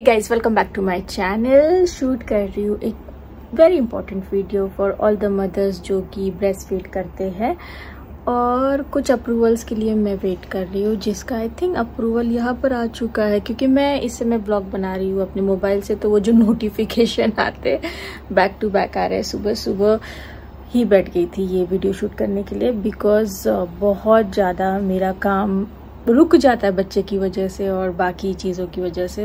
Guys, welcome back to my channel. Shoot कर रही हूँ एक very important video for all the mothers जो कि ब्रेस्ट फीड करते हैं, और कुछ अप्रूवल्स के लिए मैं वेट कर रही हूँ, जिसका आई थिंक अप्रूवल यहाँ पर आ चुका है। क्योंकि मैं इस समय ब्लॉग बना रही हूँ अपने मोबाइल से, तो वो जो नोटिफिकेशन आते बैक टू बैक आ रहे हैं। सुबह सुबह ही बैठ गई थी ये वीडियो शूट करने के लिए, बिकॉज बहुत ज़्यादा मेरा काम रुक जाता है बच्चे की वजह से और बाकी चीज़ों की वजह से।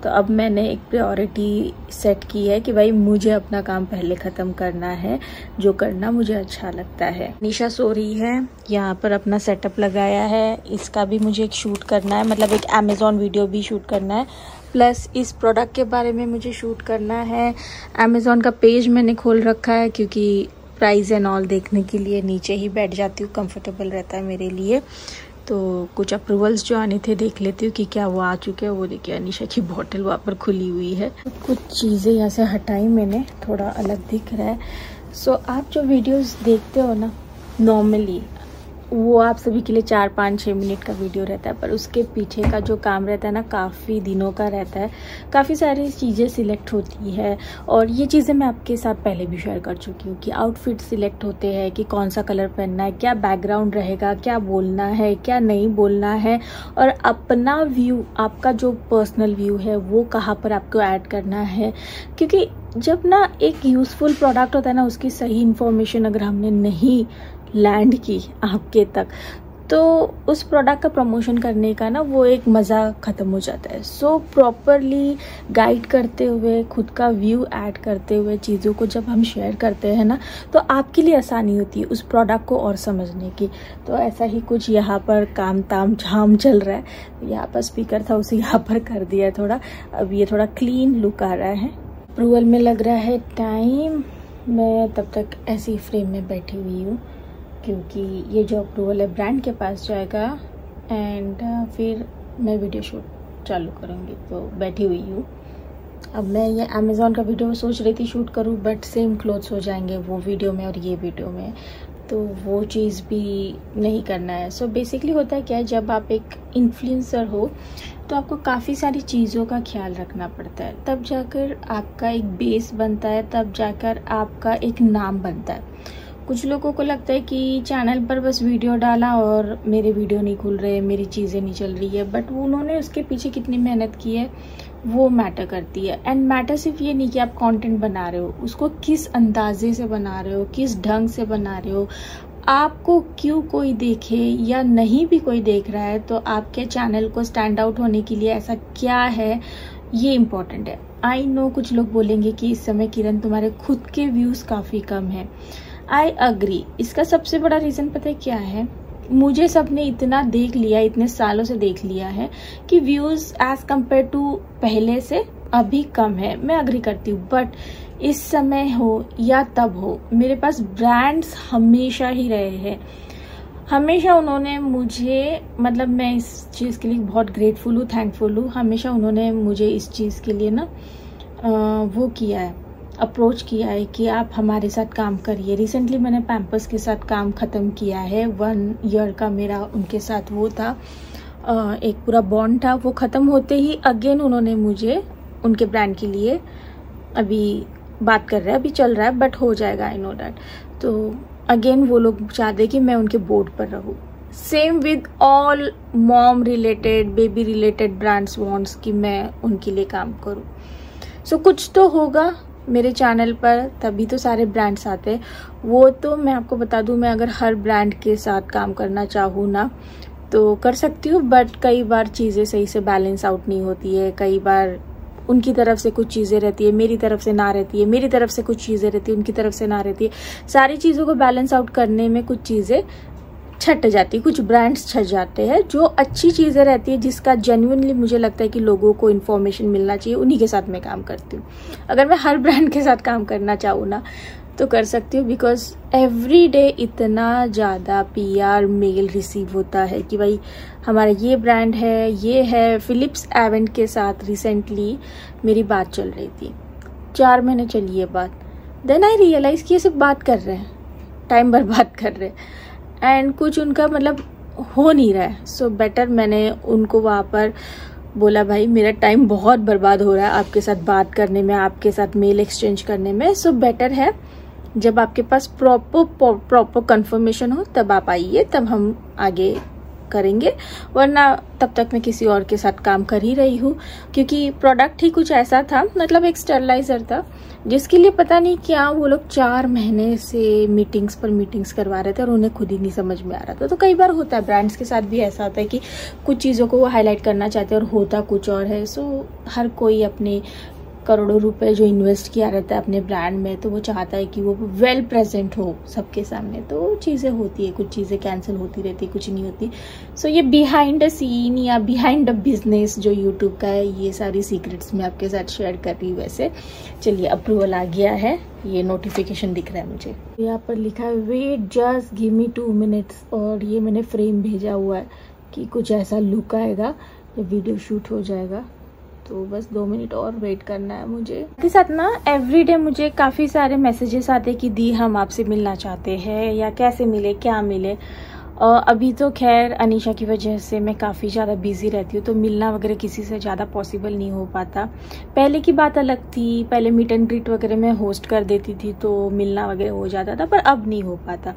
तो अब मैंने एक प्रायोरिटी सेट की है कि भाई मुझे अपना काम पहले ख़त्म करना है, जो करना मुझे अच्छा लगता है। निशा सो रही है, यहाँ पर अपना सेटअप लगाया है, इसका भी मुझे एक शूट करना है, मतलब एक अमेज़ॉन वीडियो भी शूट करना है, प्लस इस प्रोडक्ट के बारे में मुझे शूट करना है। अमेज़ॉन का पेज मैंने खोल रखा है क्योंकि प्राइस एंड ऑल देखने के लिए नीचे ही बैठ जाती हूँ, कंफर्टेबल रहता है मेरे लिए। तो कुछ अप्रूवल्स जो आने थे देख लेती हूँ कि क्या वो आ चुके हैं। वो देखिए अनीशा की बॉटल वहाँ पर खुली हुई है। कुछ चीज़ें यहाँ से हटाई मैंने, थोड़ा अलग दिख रहा है। सो आप जो वीडियोस देखते हो ना, नॉर्मली वो आप सभी के लिए 4-5-6 मिनट का वीडियो रहता है, पर उसके पीछे का जो काम रहता है ना, काफ़ी दिनों का रहता है। काफ़ी सारी चीज़ें सिलेक्ट होती है, और ये चीज़ें मैं आपके साथ पहले भी शेयर कर चुकी हूँ कि आउटफिट सिलेक्ट होते हैं कि कौन सा कलर पहनना है, क्या बैकग्राउंड रहेगा, क्या बोलना है, क्या नहीं बोलना है, और अपना व्यू, आपका जो पर्सनल व्यू है वो कहाँ पर आपको ऐड करना है। क्योंकि जब ना एक यूज़फुल प्रोडक्ट होता है ना, उसकी सही इन्फॉर्मेशन अगर हमने नहीं लैंड की आपके तक, तो उस प्रोडक्ट का प्रमोशन करने का ना वो एक मज़ा ख़त्म हो जाता है। सो प्रॉपरली गाइड करते हुए, खुद का व्यू ऐड करते हुए चीज़ों को जब हम शेयर करते हैं ना, तो आपके लिए आसानी होती है उस प्रोडक्ट को और समझने की। तो ऐसा ही कुछ यहाँ पर काम ताम झाम चल रहा है। यहाँ पर स्पीकर था, उसे यहाँ पर कर दिया थोड़ा। अब ये थोड़ा क्लीन लुक आ रहा है। अप्रूवल में लग रहा है टाइम। मैं तब तक ऐसी फ्रेम में बैठी हुई हूँ क्योंकि ये जो अप्रूवल है ब्रांड के पास जाएगा, एंड फिर मैं वीडियो शूट चालू करूँगी। तो बैठी हुई हूँ। अब मैं ये अमेज़ॉन का वीडियो सोच रही थी शूट करूँ, बट सेम क्लोथ्स हो जाएंगे वो वीडियो में और ये वीडियो में, तो वो चीज़ भी नहीं करना है। सो बेसिकली होता है क्या है, जब आप एक इन्फ्लुएंसर हो तो आपको काफ़ी सारी चीज़ों का ख्याल रखना पड़ता है, तब जाकर आपका एक बेस बनता है, तब जाकर आपका एक नाम बनता है। कुछ लोगों को लगता है कि चैनल पर बस वीडियो डाला और मेरे वीडियो नहीं खुल रहे, मेरी चीज़ें नहीं चल रही है, बट उन्होंने उसके पीछे कितनी मेहनत की है वो मैटर करती है। एंड मैटर सिर्फ ये नहीं कि आप कंटेंट बना रहे हो, उसको किस अंदाजे से बना रहे हो, किस ढंग से बना रहे हो, आपको क्यों कोई देखे या नहीं भी कोई देख रहा है, तो आपके चैनल को स्टैंड आउट होने के लिए ऐसा क्या है, ये इम्पोर्टेंट है। आई नो कुछ लोग बोलेंगे कि इस समय किरण तुम्हारे खुद के व्यूज़ काफ़ी कम है। I agree. इसका सबसे बड़ा रीज़न पता है क्या है? मुझे सबने इतना देख लिया, इतने सालों से देख लिया है कि व्यूज़ एज कम्पेयर टू पहले से अभी कम है। मैं अग्री करती हूँ, बट इस समय हो या तब हो, मेरे पास ब्रांड्स हमेशा ही रहे हैं। हमेशा उन्होंने मुझे, मतलब मैं इस चीज़ के लिए बहुत ग्रेटफुल हूँ, थैंकफुल हूँ। हमेशा उन्होंने मुझे इस चीज़ के लिए ना वो किया है, अप्रोच किया है कि आप हमारे साथ काम करिए। रिसेंटली मैंने पैम्पर्स के साथ काम ख़त्म किया है। 1 ईयर का मेरा उनके साथ वो था, एक पूरा बॉन्ड था। वो ख़त्म होते ही अगेन उन्होंने मुझे उनके ब्रांड के लिए, अभी बात कर रहे हैं, अभी चल रहा है, बट हो जाएगा, आई नो दैट। तो अगेन वो लोग चाहते कि मैं उनके बोर्ड पर रहूँ। Same with all mom related, baby related brands wants कि मैं उनके लिए काम करूँ। सो कुछ तो होगा मेरे चैनल पर, तभी तो सारे ब्रांड्स आते हैं। वो तो मैं आपको बता दूं, मैं अगर हर ब्रांड के साथ काम करना चाहूँ ना तो कर सकती हूँ, बट कई बार चीज़ें सही से बैलेंस आउट नहीं होती है। कई बार उनकी तरफ से कुछ चीज़ें रहती है, मेरी तरफ से ना रहती है, मेरी तरफ से कुछ चीज़ें रहती है, उनकी तरफ से ना रहती है। सारी चीज़ों को बैलेंस आउट करने में कुछ चीज़ें छट जाती है, कुछ ब्रांड्स छट जाते हैं। जो अच्छी चीज़ें रहती है, जिसका जेन्युइनली मुझे लगता है कि लोगों को इन्फॉर्मेशन मिलना चाहिए, उन्हीं के साथ मैं काम करती हूँ। अगर मैं हर ब्रांड के साथ काम करना चाहूँ ना तो कर सकती हूँ, बिकॉज एवरी डे इतना ज़्यादा PR मेल रिसीव होता है कि भाई हमारा ये ब्रांड है, ये है। फिलिप्स एवेंट के साथ रिसेंटली मेरी बात चल रही थी, 4 महीने चली ये बात। देन आई रियलाइज़ कि ये सिर्फ बात कर रहे हैं, टाइम बर्बाद कर रहे हैं, एंड कुछ उनका मतलब हो नहीं रहा है। सो बेटर मैंने उनको वहाँ पर बोला भाई मेरा टाइम बहुत बर्बाद हो रहा है आपके साथ बात करने में, आपके साथ मेल एक्सचेंज करने में, सो बेटर है जब आपके पास प्रॉपर कंफर्मेशन हो तब आप आइए, तब हम आगे करेंगे, वरना तब तक मैं किसी और के साथ काम कर ही रही हूँ। क्योंकि प्रोडक्ट ही कुछ ऐसा था, मतलब एक स्टरलाइजर था जिसके लिए पता नहीं क्या वो लोग 4 महीने से मीटिंग्स पर मीटिंग्स करवा रहे थे और उन्हें खुद ही नहीं समझ में आ रहा था। तो कई बार होता है ब्रांड्स के साथ भी ऐसा होता है कि कुछ चीज़ों को वो हाईलाइट करना चाहते हैं और होता कुछ और है। सो हर कोई अपने करोड़ों रुपए जो इन्वेस्ट किया रहता है अपने ब्रांड में, तो वो चाहता है कि वो वेल प्रेजेंट हो सबके सामने। तो चीज़ें होती है, कुछ चीज़ें कैंसिल होती रहती, कुछ नहीं होती। सो ये बिहाइंड द सीन या बिहाइंड द बिजनेस जो यूट्यूब का है, ये सारी सीक्रेट्स मैं आपके साथ शेयर कर रही हूँ। वैसे चलिए, अप्रूवल आ गया है, ये नोटिफिकेशन दिख रहा है मुझे, यहाँ पर लिखा है wait just give me 2 minutes, और ये मैंने फ्रेम भेजा हुआ है कि कुछ ऐसा लुक आएगा जब वीडियो शूट हो जाएगा। तो बस 2 मिनट और वेट करना है मुझे। के साथ ना एवरीडे मुझे काफ़ी सारे मैसेजेस आते कि दी हम आपसे मिलना चाहते हैं, या कैसे मिले, क्या मिले। अभी तो खैर अनीशा की वजह से मैं काफ़ी ज़्यादा बिजी रहती हूँ, तो मिलना वगैरह किसी से ज़्यादा पॉसिबल नहीं हो पाता। पहले की बात अलग थी, पहले मीट एंड ग्रीट वगैरह मैं होस्ट कर देती थी तो मिलना वगैरह हो जाता था, पर अब नहीं हो पाता।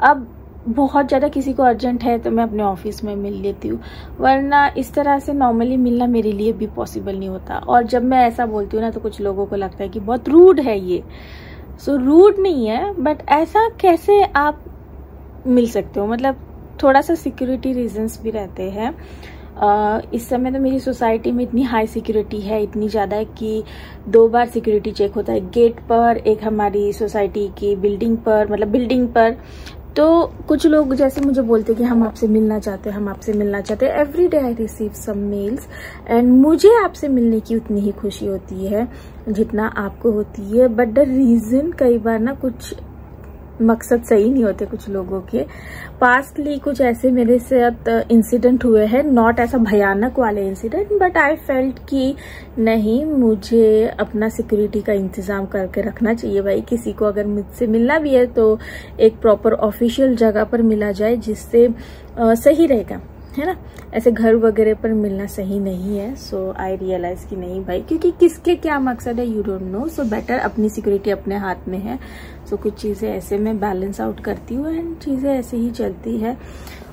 अब बहुत ज़्यादा किसी को अर्जेंट है तो मैं अपने ऑफिस में मिल लेती हूँ, वरना इस तरह से नॉर्मली मिलना मेरे लिए भी पॉसिबल नहीं होता। और जब मैं ऐसा बोलती हूँ ना तो कुछ लोगों को लगता है कि बहुत रूड है ये। सो रूड नहीं है, बट ऐसा कैसे आप मिल सकते हो, मतलब थोड़ा सा सिक्योरिटी रीजंस भी रहते हैं। इस समय तो मेरी सोसाइटी में इतनी हाई सिक्योरिटी है, इतनी ज़्यादा है कि 2 बार सिक्योरिटी चेक होता है, गेट पर, एक हमारी सोसाइटी की बिल्डिंग पर, मतलब बिल्डिंग पर। तो कुछ लोग जैसे मुझे बोलते कि हम आपसे मिलना चाहते हैं, हम आपसे मिलना चाहते हैं। Every day I receive some mails, and मुझे आपसे मिलने की उतनी ही खुशी होती है जितना आपको होती है। बट द रीज़न कई बार ना कुछ मकसद सही नहीं होते कुछ लोगों के। पास्टली कुछ ऐसे मेरे साथ इंसिडेंट हुए हैं, नॉट ऐसा भयानक वाले इंसिडेंट, बट आई फेल्ट कि नहीं, मुझे अपना सिक्योरिटी का इंतजाम करके रखना चाहिए भाई। किसी को अगर मुझसे मिलना भी है तो एक प्रॉपर ऑफिशियल जगह पर मिला जाए, जिससे सही रहेगा, है ना। ऐसे घर वगैरह पर मिलना सही नहीं है। सो आई रियलाइज कि नहीं भाई, क्योंकि किसके क्या मकसद है you don't know. So better अपनी सिक्योरिटी अपने हाथ में है। सो कुछ चीज़ें ऐसे मैं बैलेंस आउट करती हूँ एंड चीज़ें ऐसे ही चलती है।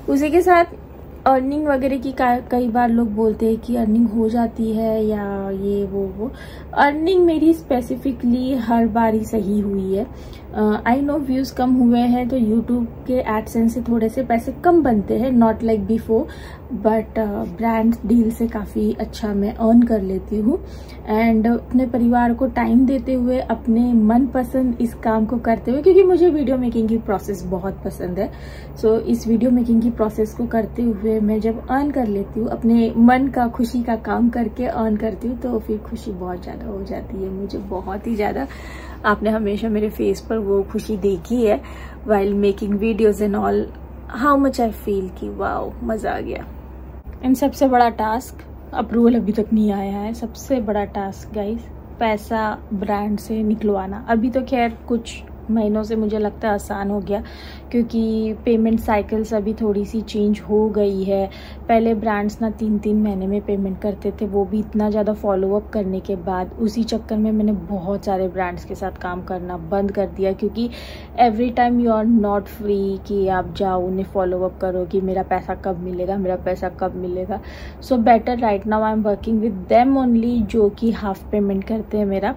उसी के साथ अर्निंग वगैरह की कई बार लोग बोलते हैं कि अर्निंग हो जाती है या ये वो। अर्निंग मेरी स्पेसिफिकली हर बार ही सही हुई है। आई नो व्यूज़ कम हुए हैं तो यूट्यूब के एडसेंस से थोड़े से पैसे कम बनते हैं, not like before, but brand deal से काफ़ी अच्छा मैं अर्न कर लेती हूँ। एंड अपने परिवार को टाइम देते हुए, अपने मनपसंद इस काम को करते हुए, क्योंकि मुझे वीडियो मेकिंग की प्रोसेस बहुत पसंद है। सो इस वीडियो मेकिंग की प्रोसेस को करते हुए मैं जब अर्न कर लेती हूँ, अपने मन का खुशी का काम करके अर्न करती हूँ, तो फिर खुशी बहुत ज़्यादा हो जाती है मुझे, बहुत ही ज़्यादा। आपने हमेशा मेरे फेस पर वो खुशी देखी है while making videos and all, how much I feel कि वाओ मज़ा आ गया। एंड सबसे बड़ा टास्क, अप्रूवल अभी तक नहीं आया है, सबसे बड़ा टास्क गाइस, पैसा ब्रांड से निकलवाना। अभी तो खैर कुछ महीनों से मुझे लगता है आसान हो गया, क्योंकि पेमेंट साइकिल्स अभी थोड़ी सी चेंज हो गई है। पहले ब्रांड्स ना 3-3 महीने में पेमेंट करते थे, वो भी इतना ज़्यादा फॉलोअप करने के बाद। उसी चक्कर में मैंने बहुत सारे ब्रांड्स के साथ काम करना बंद कर दिया, क्योंकि every time you are not free कि आप जाओ उन्हें फॉलोअप करो कि मेरा पैसा कब मिलेगा, मेरा पैसा कब मिलेगा। So better right now I am working with them only, जो कि हाफ पेमेंट करते हैं मेरा,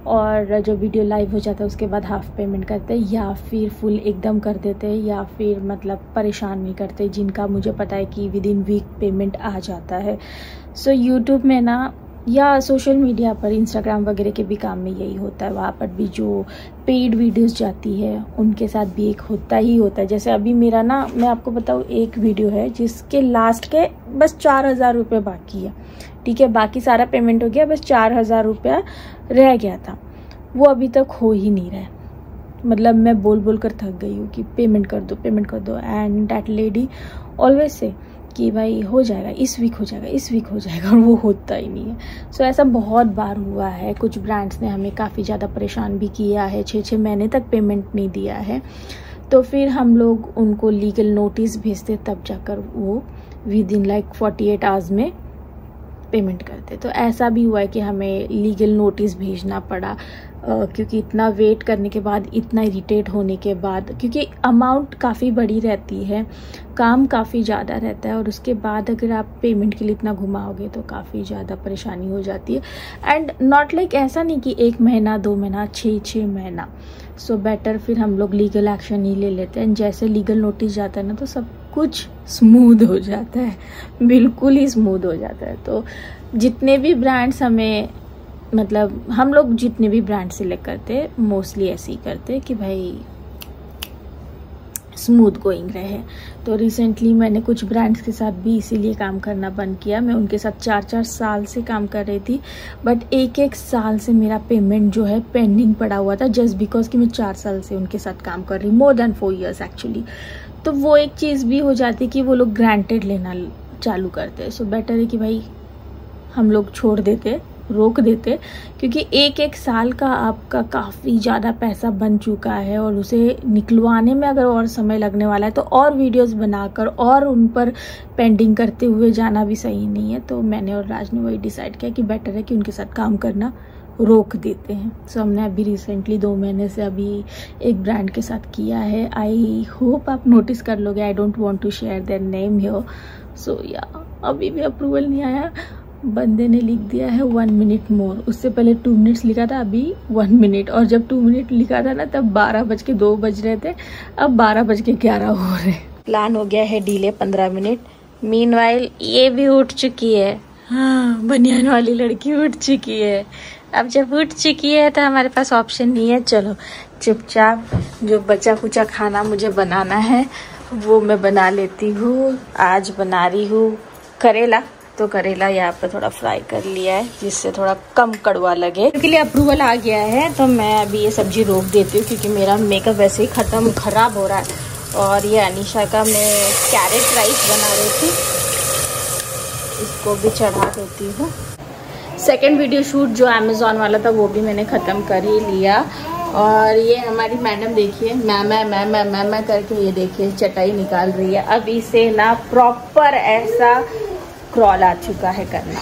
और जो वीडियो लाइव हो जाता है उसके बाद हाफ पेमेंट करते हैं, या फिर फुल एकदम कर देते हैं, या फिर मतलब परेशान नहीं करते, जिनका मुझे पता है कि विद इन वीक पेमेंट आ जाता है। सो यूट्यूब में ना, या सोशल मीडिया पर, इंस्टाग्राम वगैरह के भी काम में यही होता है। वहाँ पर भी जो पेड वीडियोस जाती है उनके साथ भी एक होता ही होता है। जैसे अभी मेरा ना, मैं आपको बताऊँ, एक वीडियो है जिसके लास्ट के बस 4,000 रुपये बाकी है, ठीक है, बाकी सारा पेमेंट हो गया, बस 4,000 रुपया रह गया था, वो अभी तक हो ही नहीं रहा है। मतलब मैं बोल बोल कर थक गई हूँ कि पेमेंट कर दो, पेमेंट कर दो, and that lady always say कि भाई हो जाएगा, इस वीक हो जाएगा, इस वीक हो जाएगा, और वो होता ही नहीं है। सो ऐसा बहुत बार हुआ है। कुछ ब्रांड्स ने हमें काफ़ी ज़्यादा परेशान भी किया है, 6-6 महीने तक पेमेंट नहीं दिया है, तो फिर हम लोग उनको लीगल नोटिस भेजते, तब जाकर वो विद इन लाइक 48 आवर्स में पेमेंट करते। तो ऐसा भी हुआ है कि हमें लीगल नोटिस भेजना पड़ा, क्योंकि इतना वेट करने के बाद, इतना इरिटेट होने के बाद, क्योंकि अमाउंट काफ़ी बड़ी रहती है, काम काफ़ी ज़्यादा रहता है, और उसके बाद अगर आप पेमेंट के लिए इतना घुमाओगे तो काफ़ी ज़्यादा परेशानी हो जाती है। एंड नॉट लाइक ऐसा नहीं कि 1 महीना 2 महीना 6 महीना। सो बेटर फिर हम लोग लीगल एक्शन ही ले लेते हैं। जैसे लीगल नोटिस जाता है ना तो सब कुछ स्मूथ हो जाता है, बिल्कुल ही स्मूथ हो जाता है। तो जितने भी ब्रांड्स हमें, मतलब हम लोग जितने भी ब्रांड सिलेक्ट करते मोस्टली ऐसे ही करते कि भाई स्मूथ गोइंग रहे। तो रिसेंटली मैंने कुछ ब्रांड्स के साथ भी इसीलिए काम करना बंद किया। मैं उनके साथ 4-4 साल से काम कर रही थी, बट 1-1 साल से मेरा पेमेंट जो है पेंडिंग पड़ा हुआ था, जस्ट बिकॉज कि मैं 4 साल से उनके साथ काम कर रही, मोर देन 4 years एक्चुअली। तो वो एक चीज़ भी हो जाती कि वो लोग ग्रांटेड लेना चालू करते। सो बेटर है कि भाई हम लोग छोड़ देते, रोक देते, क्योंकि 1-1 साल का आपका काफ़ी ज़्यादा पैसा बन चुका है, और उसे निकलवाने में अगर और समय लगने वाला है तो और वीडियोस बनाकर और उन पर पेंडिंग करते हुए जाना भी सही नहीं है। तो मैंने और राज ने वही डिसाइड किया कि बेटर है कि उनके साथ काम करना रोक देते हैं। सो हमने अभी रिसेंटली 2 महीने से अभी एक ब्रांड के साथ किया है। आई होप आप नोटिस कर लोगे, I don't want to share their name here. So या अभी भी अप्रूवल नहीं आया। बंदे ने लिख दिया है 1 minute मोर, उससे पहले 2 minutes लिखा था, अभी 1 minute। और जब 2 minute लिखा था ना तब 12:02 बज रहे थे, अब 12:11 हो रहे। प्लान हो गया है डीले 15 मिनट। मीनवाइल ये भी उठ चुकी है, हाँ बनियान वाली लड़की उठ चुकी है। अब जब उठ चुकी है तो हमारे पास ऑप्शन नहीं है, चलो चुपचाप जो बचा कुचा खाना मुझे बनाना है वो मैं बना लेती हूँ। आज बना रही हूँ करेला, तो करेला यहाँ पे थोड़ा फ्राई कर लिया है जिससे थोड़ा कम कड़वा लगे। इसके लिए अप्रूवल आ गया है तो मैं अभी ये सब्जी रोक देती हूँ, क्योंकि मेरा मेकअप वैसे ही खराब हो रहा है। और ये अनीशा का मैं कैरेट राइस बना रही थी, इसको भी चढ़ा देती हूँ। सेकेंड वीडियो शूट जो अमेजोन वाला था वो भी मैंने ख़त्म कर ही लिया। और ये हमारी मैडम देखिए मैं करके ये देखिए चटाई निकाल रही है। अब इसे ना प्रॉपर ऐसा क्रॉल आ चुका है करना,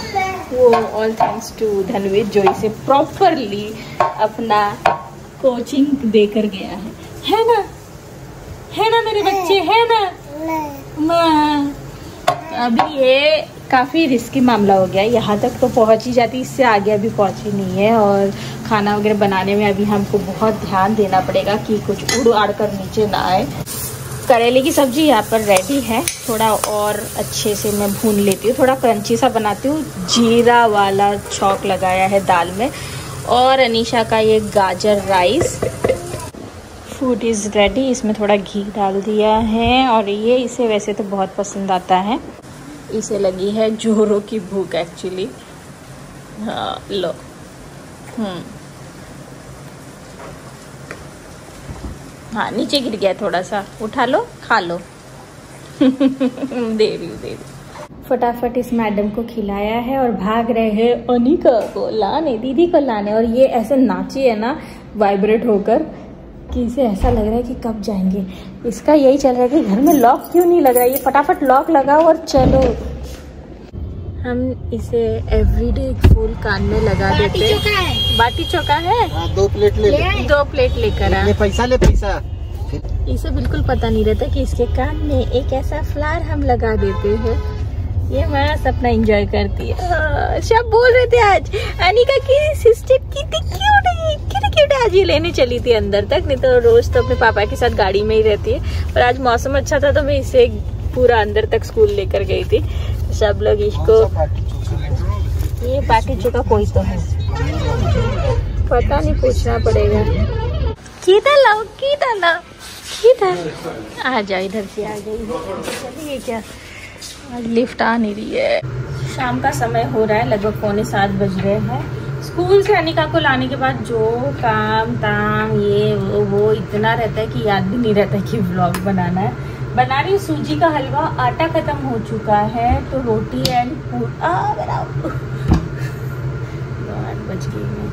वो ऑल थैंक्स टू धनवीर जो इसे प्रॉपरली अपना कोचिंग देकर गया है ना? है ना मेरे बच्चे, है ना? अभी ये काफ़ी रिस्की मामला हो गया, यहाँ तक तो पहुँच ही जाती, इससे आगे अभी पहुँची नहीं है। और खाना वगैरह बनाने में अभी हमको बहुत ध्यान देना पड़ेगा कि कुछ उड़ आड़ कर नीचे ना आए। करेले की सब्जी यहाँ पर रेडी है, थोड़ा और अच्छे से मैं भून लेती हूँ, थोड़ा क्रंची सा बनाती हूँ। जीरा वाला छौंक लगाया है दाल में। और अनीशा का ये गाजर राइस, फूड इज़ रेडी। इसमें थोड़ा घी डाल दिया है, और ये इसे वैसे तो बहुत पसंद आता है। इसे लगी है जोरों की भूख एक्चुअली। हाँ लो, हाँ नीचे गिर गया, थोड़ा सा उठा लो खा लो। दे रही फटाफट इस मैडम को खिलाया है और भाग रहे हैं अनिका को लाने, दीदी को लाने। और ये ऐसे नाची है ना वाइब्रेट होकर कि इसे ऐसा लग रहा है कि कब जाएंगे। इसका यही चल रहा है कि घर में लॉक क्यों नहीं लग रहा है, ये फटाफट लॉक लगाओ और चलो। हम इसे एवरीडे फुल कान में लगा देते हैं। बाटी चोखा है, 2 प्लेट ले 2 प्लेट लेकर आ। पैसा ले पैसा। इसे बिल्कुल पता नहीं रहता कि इसके कान में एक ऐसा फ्लावर हम लगा देते हैं। ये मस्त अपना एंजॉय करती है। सब बोल रहे थे आज अनिका की सिस्टर कितनी क्यूट है, कितनी क्यूट है। आज ये लेने चली थी अंदर तक, नहीं तो रोज तो अपने पापा के साथ गाड़ी में ही रहती है, पर आज मौसम अच्छा था तो मैं इसे पूरा अंदर तक स्कूल लेकर गई थी। सब लोग इसको, ये बाटी चोखा कोई तो है, पता नहीं, पूछना पड़ेगा। किधर लाओ आ जाओ, इधर से आ गई। चलिए क्या, आज लिफ्ट आ नहीं रही है। शाम का समय हो रहा है, लगभग 6:45 बज रहे हैं। स्कूल से अनिका को लाने के बाद जो काम ताम ये वो इतना रहता है कि याद भी नहीं रहता कि व्लॉग बनाना है। बना रही हूँ सूजी का हलवा, आटा खत्म हो चुका है तो रोटी एंड बच गई।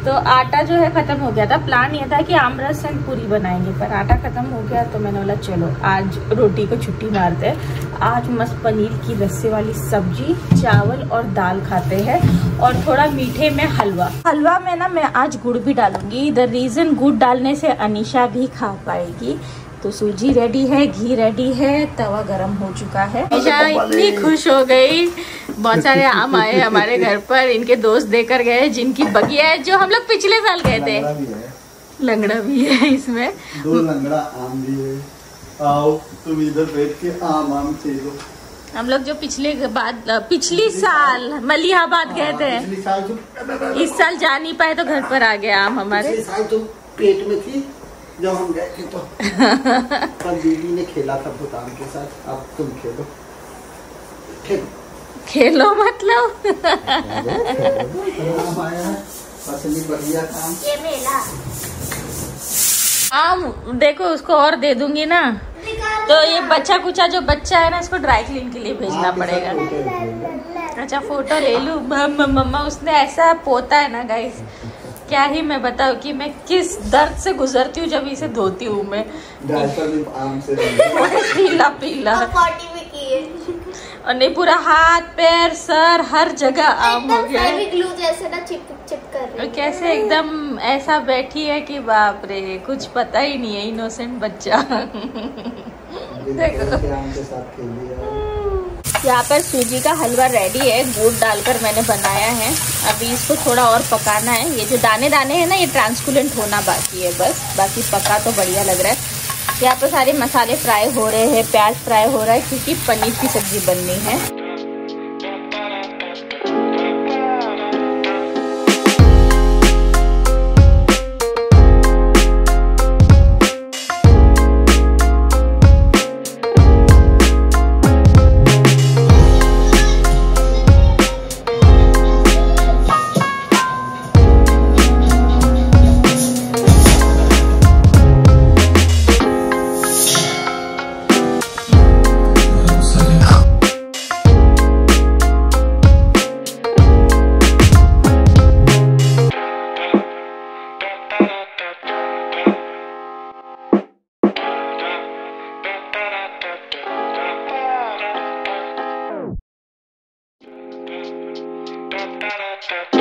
तो आटा जो है खत्म हो गया था। प्लान ये था कि आमरस एंड पूरी बनाएंगे, पर आटा खत्म हो गया तो मैंने बोला चलो आज रोटी को छुट्टी मारते हैं। आज मस्त पनीर की लस्सी वाली सब्जी, चावल और दाल खाते हैं और थोड़ा मीठे में हलवा। हलवा में ना मैं आज गुड़ भी डालूंगी। द रीजन गुड़ डालने से अनीशा भी खा पाएगी। तो सूजी रेडी है, घी रेडी है, तवा गरम हो चुका है। अनीशा इतनी खुश हो गई। बहुत सारे आम आए हमारे घर पर, इनके दोस्त देकर गए, जिनकी बगिया है, जो हम लोग पिछले साल गए थे। लंगड़ा भी है इसमें, 2 लंगड़ा आम भी है। आओ तुम इधर बैठ के आम खेलो। हम लोग जो पिछली साल मलिहाबाद गए थे, इस साल जा नहीं पाए तो घर पर आ गया आम हमारे। पिछले साल तुम पेट में थी जब हम गए थे, तो पर दीदी ने खेला था भूटान के साथ। अब तुम खेलो खेलो मतलब आम आया है, असली बढ़िया काम। ये मेला आम देखो, उसको और दे दूंगी ना तो ये बच्चा कुचा जो बच्चा है ना, इसको ड्राई क्लीन के लिए भेजना पड़ेगा। अच्छा फोटो ले लूं। मम्मा उसने ऐसा पोता है ना गाइस, क्या ही मैं बताऊं कि मैं किस दर्द से गुजरती हूँ जब इसे धोती हूँ मैं। आम से पीला पीला और नहीं, पूरा हाथ पैर सर हर जगह आम हो गया है। ग्लू जैसे ना चिप कर रही है। कैसे एकदम ऐसा बैठी है कि बाप रे, कुछ पता ही नहीं है, इनोसेंट बच्चा। यहाँ पर सूजी का हलवा रेडी है, गुड़ डालकर मैंने बनाया है। अभी इसको थोड़ा और पकाना है। ये जो दाने दाने हैं ना, ये ट्रांसकुलेंट होना बाकी है बस, बाकी पका तो बढ़िया लग रहा है। यहाँ पर सारे मसाले फ्राई हो रहे हैं, प्याज फ्राई हो रहा है, क्योंकि पनीर की सब्जी बननी है। Da